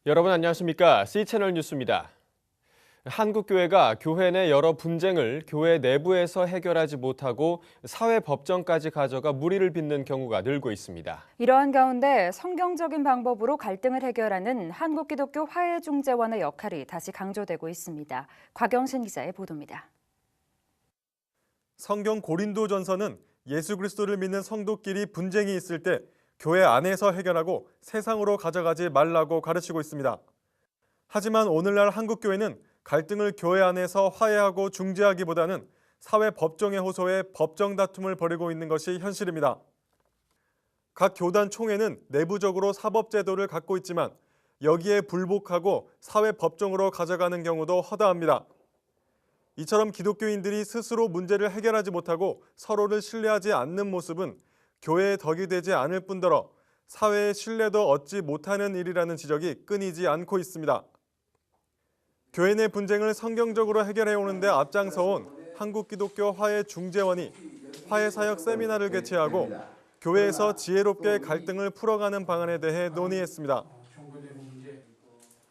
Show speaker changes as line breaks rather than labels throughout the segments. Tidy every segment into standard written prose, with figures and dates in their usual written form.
여러분 안녕하십니까? C채널 뉴스입니다. 한국교회가 교회 내 여러 분쟁을 교회 내부에서 해결하지 못하고 사회법정까지 가져가 물의를 빚는 경우가 늘고 있습니다.
이러한 가운데 성경적인 방법으로 갈등을 해결하는 한국기독교 화해중재원의 역할이 다시 강조되고 있습니다. 곽영신 기자의 보도입니다.
성경 고린도전서는 예수 그리스도를 믿는 성도끼리 분쟁이 있을 때 교회 안에서 해결하고 세상으로 가져가지 말라고 가르치고 있습니다. 하지만 오늘날 한국교회는 갈등을 교회 안에서 화해하고 중재하기보다는 사회 법정에 호소해 법정 다툼을 벌이고 있는 것이 현실입니다. 각 교단 총회는 내부적으로 사법제도를 갖고 있지만 여기에 불복하고 사회 법정으로 가져가는 경우도 허다합니다. 이처럼 기독교인들이 스스로 문제를 해결하지 못하고 서로를 신뢰하지 않는 모습은 교회의 덕이 되지 않을 뿐더러 사회의 신뢰도 얻지 못하는 일이라는 지적이 끊이지 않고 있습니다. 교회 내 분쟁을 성경적으로 해결해오는 데 앞장서온 한국기독교 화해중재원이 화해사역 세미나를 개최하고 교회에서 지혜롭게 갈등을 풀어가는 방안에 대해 논의했습니다.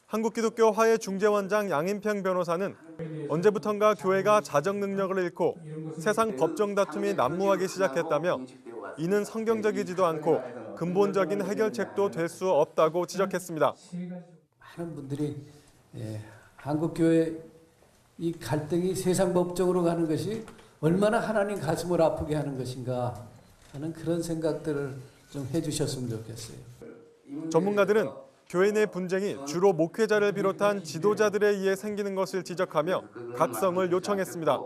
한국기독교 화해중재원장 양인평 변호사는 언제부턴가 교회가 자정 능력을 잃고 세상 법정 다툼이 난무하기 시작했다며 이는 성경적이지도 않고 근본적인 해결책도 될 수 없다고 지적했습니다.
많은 분들이 한국교회 이 갈등이 세상 법정으로 가는 것이 얼마나 하나님 가슴을 아프게 하는 것인가 하는 그런 생각들을 좀 해주셨으면 좋겠어요.
전문가들은 교회 내 분쟁이 주로 목회자를 비롯한 지도자들에 의해 생기는 것을 지적하며 각성을 요청했습니다.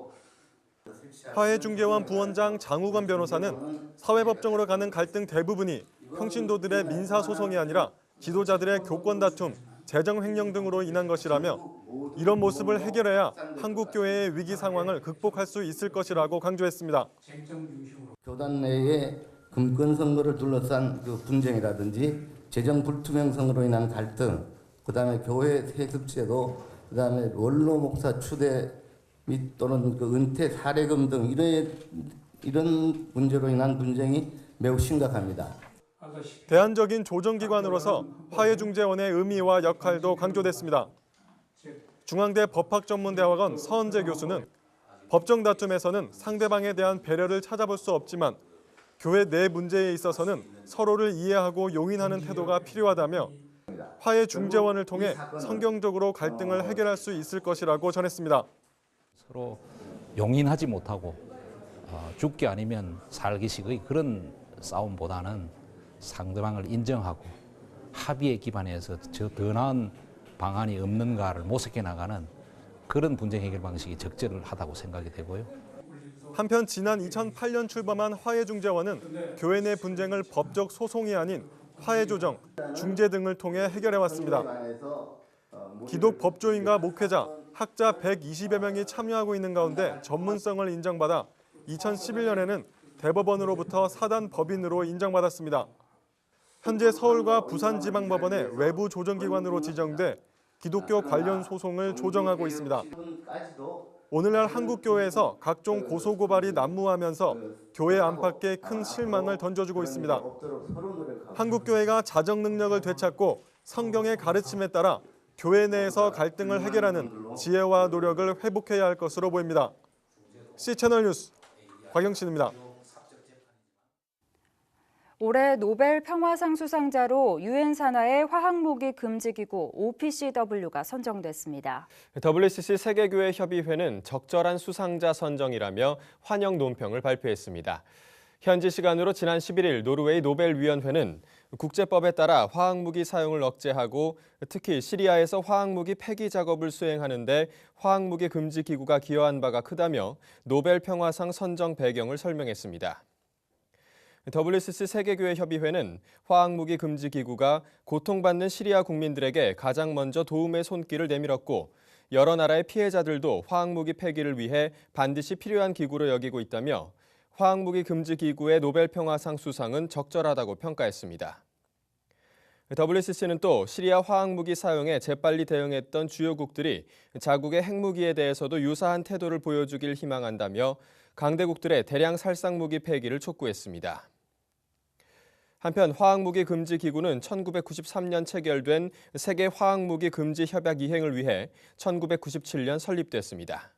화해중재원 부원장 장우건 변호사는 사회법정으로 가는 갈등 대부분이 평신도들의 민사소송이 아니라 지도자들의 교권 다툼, 재정 횡령 등으로 인한 것이라며 이런 모습을 해결해야 한국교회의 위기 상황을 극복할 수 있을 것이라고 강조했습니다.
교단 내의 금권선거를 둘러싼 그 분쟁이라든지 재정 불투명성으로 인한 갈등, 그다음에 교회 세습제도, 그다음에 원로 목사 추대 및 또는 그 은퇴 사례금 등 이런 문제로 인한 분쟁이 매우 심각합니다.
대안적인 조정기관으로서 화해중재원의 의미와 역할도 강조됐습니다. 중앙대 법학전문대학원 서은재 교수는 법정 다툼에서는 상대방에 대한 배려를 찾아볼 수 없지만 교회 내 문제에 있어서는 서로를 이해하고 용인하는 태도가 필요하다며 화해중재원을 통해 성경적으로 갈등을 해결할 수 있을 것이라고 전했습니다.
서로 용인하지 못하고 죽기 아니면 살기식의 그런 싸움보다는 상대방을 인정하고 합의에 기반해서 더 나은 방안이 없는가를 모색해 나가는 그런 분쟁 해결 방식이 적절하다고 생각이 되고요.
한편 지난 2008년 출범한 화해중재원은 교회 내 분쟁을 법적 소송이 아닌 화해조정, 중재 등을 통해 해결해왔습니다. 기독 법조인과 목회자, 학자 120여 명이 참여하고 있는 가운데 전문성을 인정받아 2011년에는 대법원으로부터 사단 법인으로 인정받았습니다. 현재 서울과 부산지방법원의 외부 조정기관으로 지정돼 기독교 관련 소송을 조정하고 있습니다. 오늘날 한국교회에서 각종 고소고발이 난무하면서 교회 안팎에 큰 실망을 던져주고 있습니다. 한국교회가 자정 능력을 되찾고 성경의 가르침에 따라 교회 내에서 갈등을 해결하는 지혜와 노력을 회복해야 할 것으로 보입니다. C채널 뉴스 곽영신입니다.
올해 노벨 평화상 수상자로 유엔 산하의 화학무기 금지기구 OPCW가 선정됐습니다.
WCC 세계교회 협의회는 적절한 수상자 선정이라며 환영 논평을 발표했습니다. 현지 시간으로 지난 11일 노르웨이 노벨위원회는 국제법에 따라 화학무기 사용을 억제하고 특히 시리아에서 화학무기 폐기 작업을 수행하는 데 화학무기 금지 기구가 기여한 바가 크다며 노벨 평화상 선정 배경을 설명했습니다. WCC 세계교회 협의회는 화학무기 금지 기구가 고통받는 시리아 국민들에게 가장 먼저 도움의 손길을 내밀었고 여러 나라의 피해자들도 화학무기 폐기를 위해 반드시 필요한 기구로 여기고 있다며 화학무기 금지 기구의 노벨 평화상 수상은 적절하다고 평가했습니다. WCC는 또 시리아 화학무기 사용에 재빨리 대응했던 주요국들이 자국의 핵무기에 대해서도 유사한 태도를 보여주길 희망한다며 강대국들의 대량 살상무기 폐기를 촉구했습니다. 한편 화학무기 금지 기구는 1993년 체결된 세계 화학무기 금지 협약 이행을 위해 1997년 설립됐습니다.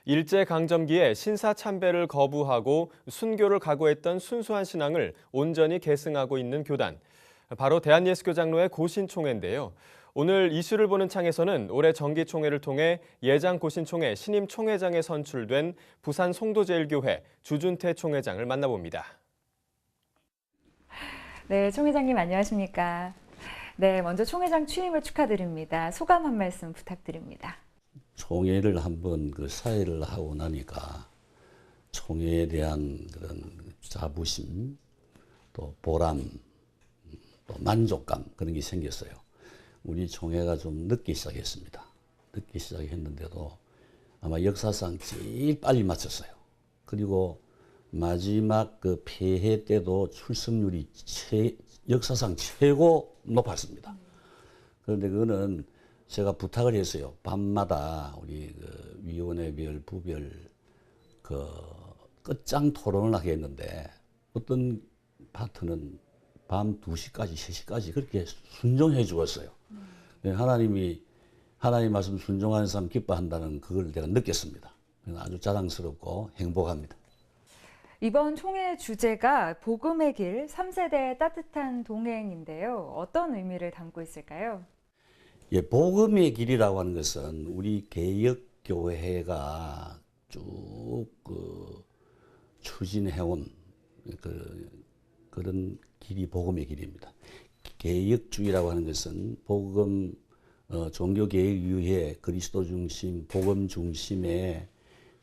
일제강점기에 신사참배를 거부하고 순교를 각오했던 순수한 신앙을 온전히 계승하고 있는 교단. 바로 대한예수교장로의 고신총회인데요. 오늘 이슈를 보는 창에서는 올해 정기총회를 통해 예장 고신총회 신임 총회장에 선출된 부산 송도제일교회 주준태 총회장을 만나봅니다.
네, 총회장님 안녕하십니까? 네, 먼저 총회장 취임을 축하드립니다. 소감 한 말씀 부탁드립니다.
총회를 한번 그 사회를 하고 나니까 총회에 대한 그런 자부심, 또 보람, 또 만족감 그런 게 생겼어요. 우리 총회가 좀 늦게 시작했습니다. 늦게 시작했는데도 아마 역사상 제일 빨리 마쳤어요. 그리고 마지막 그 폐회 때도 출석률이 역사상 최고 높았습니다. 그런데 그거는 제가 부탁을 했어요. 밤마다 우리 그 위원회별, 부별 그 끝장 토론을 하겠는데 어떤 파트는 밤 2시까지, 3시까지 그렇게 순종해 주었어요. 하나님 말씀 순종하는 사람 기뻐한다는 그걸 내가 느꼈습니다. 아주 자랑스럽고 행복합니다.
이번 총회 주제가 복음의 길 3세대의 따뜻한 동행인데요. 어떤 의미를 담고 있을까요?
예, 복음의 길이라고 하는 것은 우리 개혁교회가 쭉 추진해온 그런 길이 복음의 길입니다. 개혁주의라고 하는 것은 복음, 종교개혁 이후에 그리스도 중심, 복음 중심의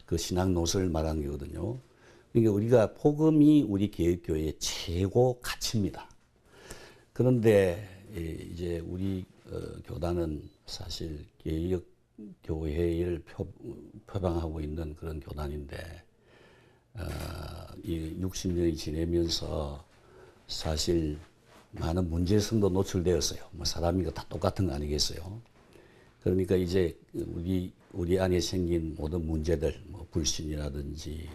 그 신앙 노선을 말하는 거거든요. 그러니까 우리가 복음이 우리 개혁교회의 최고 가치입니다. 그런데 이제 우리 교단은 사실 개혁교회를 표방하고 있는 그런 교단인데 이 60년이 지내면서 사실 많은 문제성도 노출되었어요. 뭐 사람이 다 똑같은 거 아니겠어요? 그러니까 이제 우리 안에 생긴 모든 문제들, 뭐 불신이라든지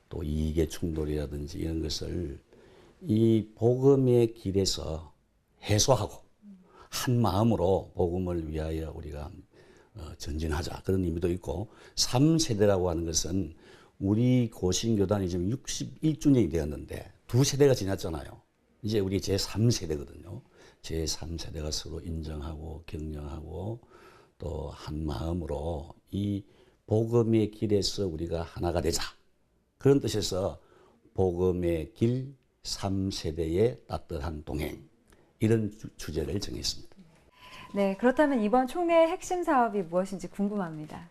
또 이익의 충돌이라든지 이런 것을 이 복음의 길에서 해소하고 한 마음으로 복음을 위하여 우리가 전진하자 그런 의미도 있고 3세대라고 하는 것은 우리 고신교단이 지금 61주년이 되었는데 2세대가 지났잖아요. 이제 우리 제3세대거든요. 제3세대가 서로 인정하고 격려하고 또 한 마음으로 이 복음의 길에서 우리가 하나가 되자. 그런 뜻에서 복음의 길 3세대의 따뜻한 동행 이런 주제를 정했습니다.
네, 그렇다면 이번 총회의 핵심 사업이 무엇인지 궁금합니다.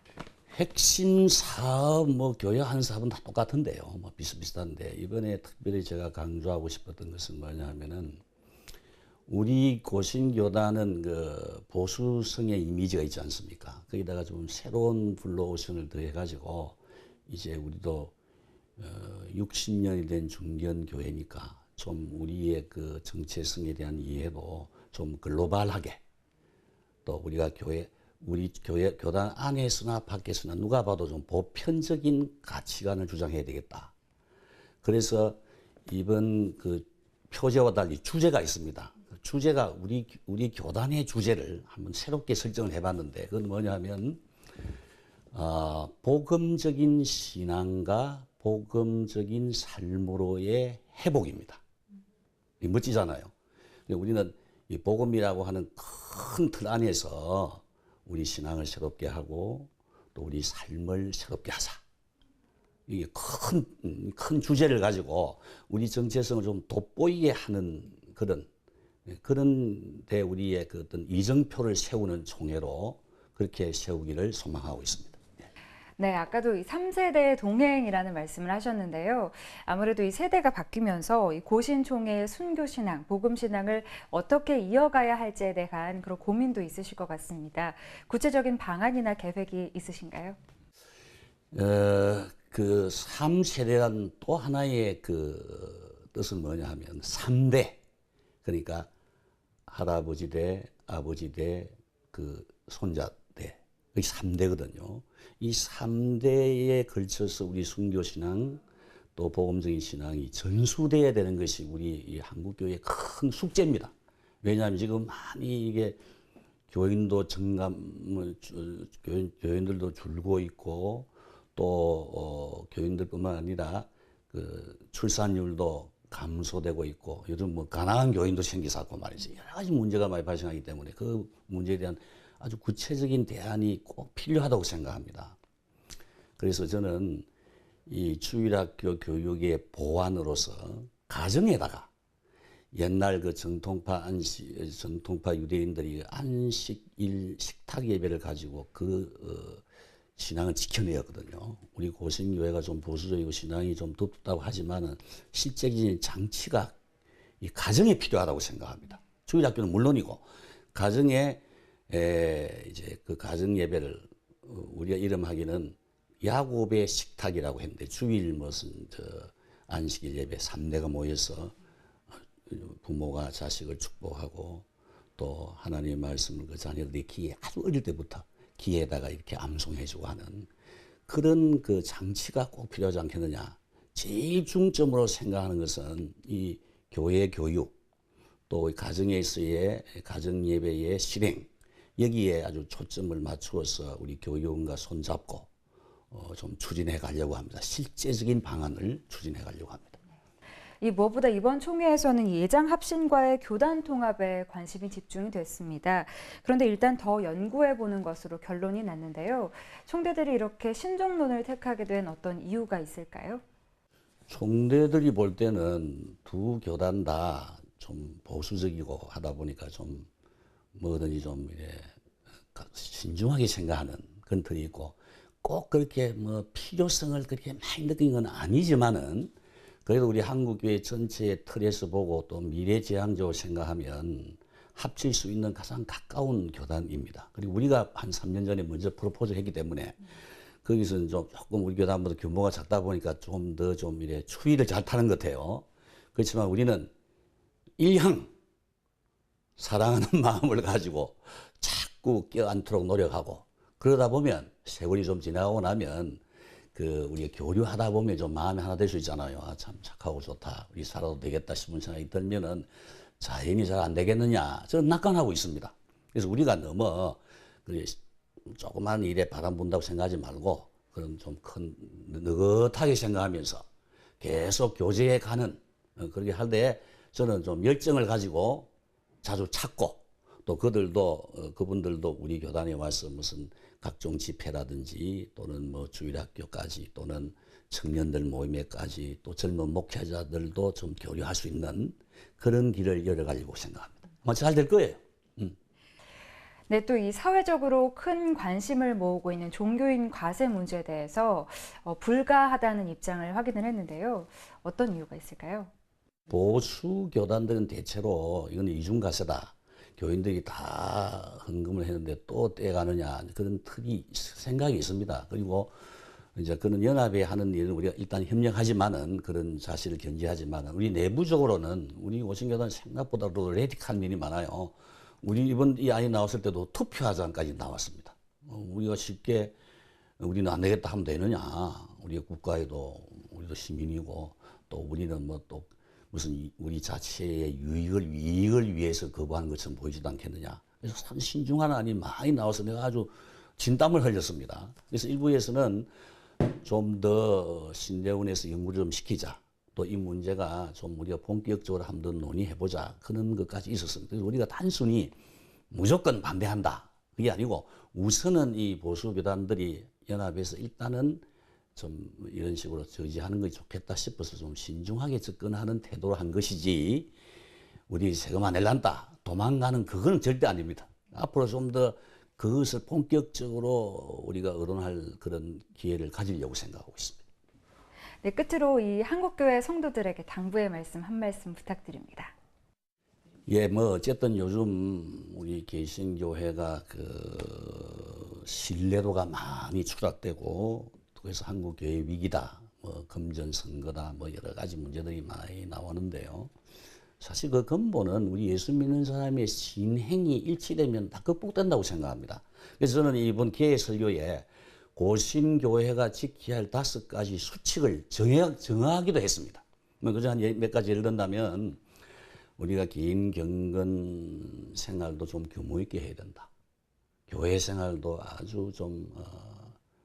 핵심 사업, 뭐 교회 하는 사업은 다 똑같은데요. 뭐 비슷비슷한데 이번에 특별히 제가 강조하고 싶었던 것은 뭐냐면은 우리 고신교단은 그 보수성의 이미지가 있지 않습니까? 거기다가 좀 새로운 블루오션을 더해가지고 이제 우리도 60년이 된 중견교회니까 좀 우리의 그 정체성에 대한 이해도 좀 글로벌하게 또 우리가 우리 교단 안에서나 밖에서나 누가 봐도 좀 보편적인 가치관을 주장해야 되겠다. 그래서 이번 그 표제와 달리 주제가 있습니다. 주제가 우리 교단의 주제를 한번 새롭게 설정을 해봤는데 그건 뭐냐면 복음적인 신앙과 복음적인 삶으로의 회복입니다. 멋지잖아요. 우리는 이 복음이라고 하는 큰 틀 안에서 우리 신앙을 새롭게 하고 또 우리 삶을 새롭게 하자. 이게 큰 주제를 가지고 우리 정체성을 좀 돋보이게 하는 그런 데 우리의 그 어떤 이정표를 세우는 총회로 그렇게 세우기를 소망하고 있습니다.
네, 아까도 이 3세대 동행이라는 말씀을 하셨는데요. 아무래도 이 세대가 바뀌면서 이 고신총회의 순교신앙, 복음신앙을 어떻게 이어가야 할지에 대한 그런 고민도 있으실 것 같습니다. 구체적인 방안이나 계획이 있으신가요?
그 3세대란 또 하나의 그 뜻은 뭐냐 하면 3대. 그러니까 할아버지 대, 아버지 대, 그 손자 대. 여기 3대거든요. 이 3대에 걸쳐서 우리 순교신앙 또 복음적인 신앙이 전수돼야 되는 것이 우리 이 한국교회의 큰 숙제입니다. 왜냐하면 지금 많이 이게 교인도 교인들도 줄고 있고 또 교인들뿐만 아니라 그 출산율도 감소되고 있고 요즘 뭐 가난한 교인도 생기사고 말이지 여러 가지 문제가 많이 발생하기 때문에 그 문제에 대한 아주 구체적인 대안이 꼭 필요하다고 생각합니다. 그래서 저는 이 주일학교 교육의 보완으로서 가정에다가 옛날 그 정통파 유대인들이 안식일 식탁 예배를 가지고 신앙을 지켜내었거든요. 우리 고신교회가 좀 보수적이고 신앙이 좀 둡다고 하지만은 실제적인 장치가 이 가정에 필요하다고 생각합니다. 주일학교는 물론이고 가정에 이제 그 가정 예배를 우리가 이름하기는 야곱의 식탁이라고 했는데 주일 무슨 안식일 예배 3대가 모여서 부모가 자식을 축복하고 또 하나님의 말씀을 그 자녀들이 귀에 아주 어릴 때부터 귀에다가 이렇게 암송해주고 하는 그런 그 장치가 꼭 필요하지 않겠느냐. 제일 중점으로 생각하는 것은 이 교회 교육 또 가정에서의 가정 예배의 실행 여기에 아주 초점을 맞추어서 우리 교육원과 손잡고 좀 추진해 가려고 합니다. 실제적인 방안을 추진해 가려고 합니다.
이 무엇보다 이번 총회에서는 예장 합신과의 교단 통합에 관심이 집중이 됐습니다. 그런데 일단 더 연구해 보는 것으로 결론이 났는데요. 총대들이 이렇게 신종론을 택하게 된 어떤 이유가 있을까요?
총대들이 볼 때는 두 교단 다 좀 보수적이고 하다 보니까 좀 뭐든지 좀 이래 신중하게 생각하는 그런 틀이 있고 꼭 그렇게 뭐 필요성을 그렇게 많이 느낀 건 아니지만은 그래도 우리 한국교회 전체의 틀에서 보고 또 미래지향적으로 생각하면 합칠 수 있는 가장 가까운 교단입니다. 그리고 우리가 한 3년 전에 먼저 프로포즈를 했기 때문에 거기서는 조금 우리 교단보다 규모가 작다 보니까 좀 더 좀 이래 추이를 잘 타는 것 같아요. 그렇지만 우리는 일향 사랑하는 마음을 가지고 자꾸 껴안도록 노력하고 그러다 보면 세월이 좀 지나고 나면 우리가 교류하다 보면 좀 마음이 하나 될 수 있잖아요. 아, 참 착하고 좋다. 우리 살아도 되겠다 싶은 생각이 들면은 자연이 잘 안 되겠느냐. 저는 낙관하고 있습니다. 그래서 우리가 너무 조그만 일에 바람 분다고 생각하지 말고 그런 좀 큰 느긋하게 생각하면서 계속 교제해 가는 그렇게 할 때 저는 좀 열정을 가지고 자주 찾고 또 그분들도 우리 교단에 와서 무슨 각종 집회라든지 또는 뭐 주일학교까지 또는 청년들 모임에까지 또 젊은 목회자들도 좀 교류할 수 있는 그런 길을 열어가려고 생각합니다. 아마 잘 될 거예요.
네, 또 이 사회적으로 큰 관심을 모으고 있는 종교인 과세 문제에 대해서 불가하다는 입장을 확인을 했는데요. 어떤 이유가 있을까요?
보수 교단들은 대체로 이건 이중과세다. 교인들이 다 헌금을 했는데 또 떼가느냐 그런 생각이 있습니다. 그리고 이제 그런 연합에 하는 일은 우리가 일단 협력하지만은 그런 사실을 견지하지만은 우리 내부적으로는 우리 오신교단 생각보다도 레디칼한 일이 많아요. 우리 이번 이 아이 나왔을 때도 투표하자까지 나왔습니다. 우리가 쉽게 우리는 안 되겠다 하면 되느냐. 우리가 국가에도 우리도 시민이고 또 우리는 뭐 또 무슨 우리 자체의 이익을 위해서 거부하는 것처럼 보이지도 않겠느냐. 그래서 참 신중한 안이 많이 나와서 내가 아주 진땀을 흘렸습니다. 그래서 일부에서는 좀 더 신대원에서 연구를 좀 시키자. 또 이 문제가 좀 우리가 본격적으로 한번 논의해보자. 그런 것까지 있었습니다. 그래서 우리가 단순히 무조건 반대한다. 그게 아니고 우선은 이 보수교단들이 연합해서 일단은 좀 이런 식으로 저지하는 것이 좋겠다 싶어서 좀 신중하게 접근하는 태도로 한 것이지 우리 세금 안 낼란다 도망가는 그건 절대 아닙니다. 앞으로 좀 더 그것을 본격적으로 우리가 의논할 그런 기회를 가지려고 생각하고 있습니다.
네, 끝으로 이 한국교회 성도들에게 당부의 말씀 한 말씀 부탁드립니다.
예, 뭐 어쨌든 요즘 우리 개신교회가 신뢰도가 많이 추락되고 그래서 한국교회 위기다, 뭐 금전 선거다, 뭐 여러 가지 문제들이 많이 나오는데요. 사실 그 근본은 우리 예수 믿는 사람의 신행이 일치되면 다 극복된다고 생각합니다. 그래서 저는 이번 개회 설교에 고신교회가 지켜야 할 5가지 수칙을 정하기도 했습니다. 그저 한 몇 가지 예를 든다면 우리가 개인 경건 생활도 좀 규모 있게 해야 된다. 교회 생활도 아주 좀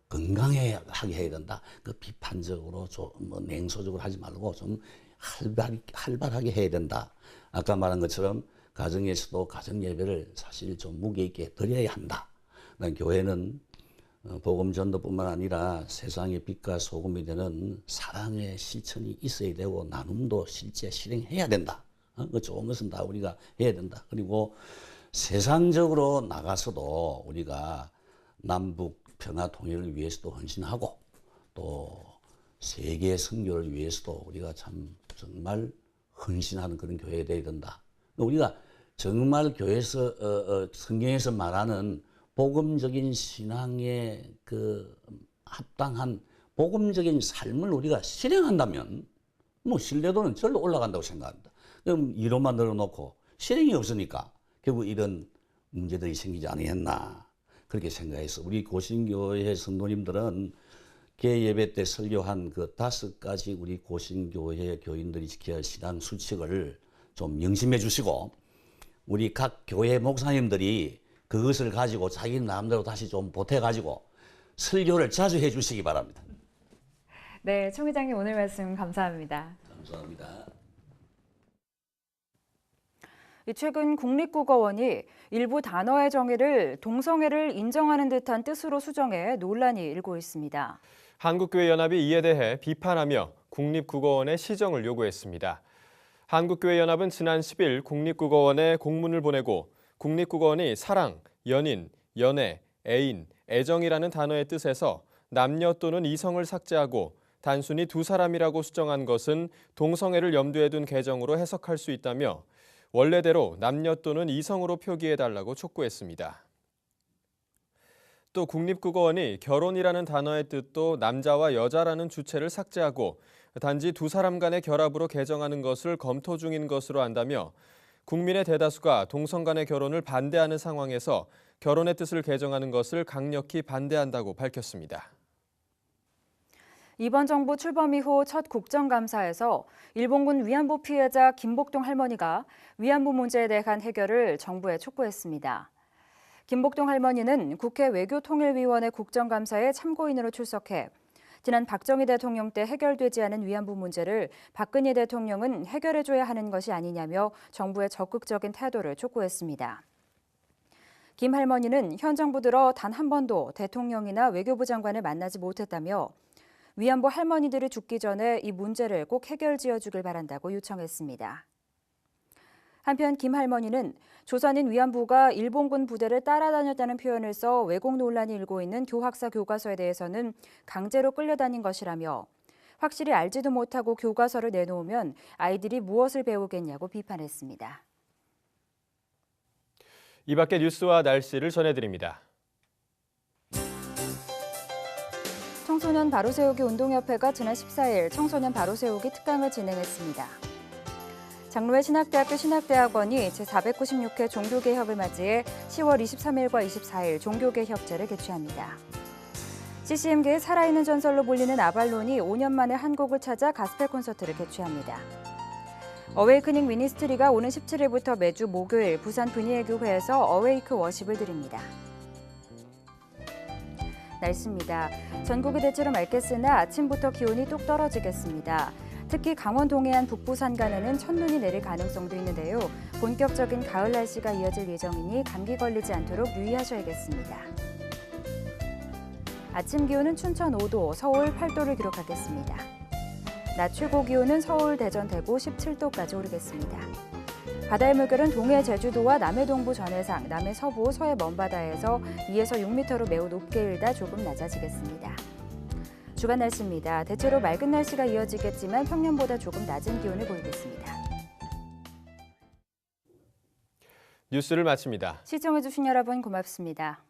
건강하게 해야 된다. 그 비판적으로 뭐 냉소적으로 하지 말고 좀 활발하게 해야 된다. 아까 말한 것처럼 가정에서도 가정 예배를 사실 좀 무게 있게 드려야 한다. 교회는 복음 전도뿐만 아니라 세상의 빛과 소금이 되는 사랑의 실천이 있어야 되고 나눔도 실제 실행해야 된다. 그 좋은 것은 다 우리가 해야 된다. 그리고 세상적으로 나가서도 우리가 남북 평화 통일을 위해서도 헌신하고 또 세계 선교를 위해서도 우리가 참 정말 헌신하는 그런 교회가 되어야 된다. 우리가 정말 교회에서 성경에서 말하는 복음적인 신앙에 그 합당한 복음적인 삶을 우리가 실행한다면 뭐 신뢰도는 절로 올라간다고 생각합니다. 그럼 이론만 늘어놓고 실행이 없으니까 결국 이런 문제들이 생기지 않겠나 그렇게 생각해서 우리 고신교회 성도님들은 개 예배 때 설교한 그 5가지 우리 고신교회 교인들이 지켜야 할 신앙 수칙을 좀 명심해 주시고 우리 각 교회 목사님들이 그것을 가지고 자기 마음대로 다시 좀 보태가지고 설교를 자주 해 주시기 바랍니다.
네, 총회장님 오늘 말씀 감사합니다.
감사합니다.
최근 국립국어원이 일부 단어의 정의를 동성애를 인정하는 듯한 뜻으로 수정해 논란이 일고 있습니다.
한국교회연합이 이에 대해 비판하며 국립국어원의 시정을 요구했습니다. 한국교회연합은 지난 10일 국립국어원에 공문을 보내고 국립국어원이 사랑, 연인, 연애, 애인, 애정이라는 단어의 뜻에서 남녀 또는 이성을 삭제하고 단순히 두 사람이라고 수정한 것은 동성애를 염두에 둔 개정으로 해석할 수 있다며 원래대로 남녀 또는 이성으로 표기해달라고 촉구했습니다. 또 국립국어원이 결혼이라는 단어의 뜻도 남자와 여자라는 주체를 삭제하고 단지 두 사람 간의 결합으로 개정하는 것을 검토 중인 것으로 안다며 국민의 대다수가 동성 간의 결혼을 반대하는 상황에서 결혼의 뜻을 개정하는 것을 강력히 반대한다고 밝혔습니다.
이번 정부 출범 이후 첫 국정감사에서 일본군 위안부 피해자 김복동 할머니가 위안부 문제에 대한 해결을 정부에 촉구했습니다. 김복동 할머니는 국회 외교통일위원회 국정감사에 참고인으로 출석해 지난 박정희 대통령 때 해결되지 않은 위안부 문제를 박근혜 대통령은 해결해줘야 하는 것이 아니냐며 정부의 적극적인 태도를 촉구했습니다. 김 할머니는 현 정부 들어 단 한 번도 대통령이나 외교부 장관을 만나지 못했다며 위안부 할머니들이 죽기 전에 이 문제를 꼭 해결지어주길 바란다고 요청했습니다. 한편 김 할머니는 조선인 위안부가 일본군 부대를 따라다녔다는 표현을 써 왜곡 논란이 일고 있는 교학사 교과서에 대해서는 강제로 끌려다닌 것이라며 확실히 알지도 못하고 교과서를 내놓으면 아이들이 무엇을 배우겠냐고 비판했습니다.
이 밖의 뉴스와 날씨를 전해드립니다.
청소년 바로세우기 운동협회가 지난 14일 청소년 바로세우기 특강을 진행했습니다. 장로회 신학대학교 신학대학원이 제496회 종교개혁을 맞이해 10월 23일과 24일 종교개혁제를 개최합니다. CCM계의 살아있는 전설로 불리는 아발론이 5년 만에 한국을 찾아 가스펠 콘서트를 개최합니다. 어웨이크닝 미니스트리가 오는 17일부터 매주 목요일 부산 분이회교회에서 어웨이크 워십을 드립니다. 날씨입니다. 전국이 대체로 맑겠으나 아침부터 기온이 뚝 떨어지겠습니다. 특히 강원 동해안 북부 산간에는 첫눈이 내릴 가능성도 있는데요. 본격적인 가을 날씨가 이어질 예정이니 감기 걸리지 않도록 유의하셔야겠습니다. 아침 기온은 춘천 5도, 서울 8도를 기록하겠습니다. 낮 최고 기온은 서울, 대전, 대구 17도까지 오르겠습니다. 바다의 물결은 동해 제주도와 남해 동부 전해상, 남해 서부, 서해 먼바다에서 2에서 6m로 매우 높게 일다 조금 낮아지겠습니다. 주간 날씨입니다. 대체로 맑은 날씨가 이어지겠지만 평년보다 조금 낮은 기온을 보이겠습니다.
뉴스를 마칩니다.
시청해주신 여러분 고맙습니다.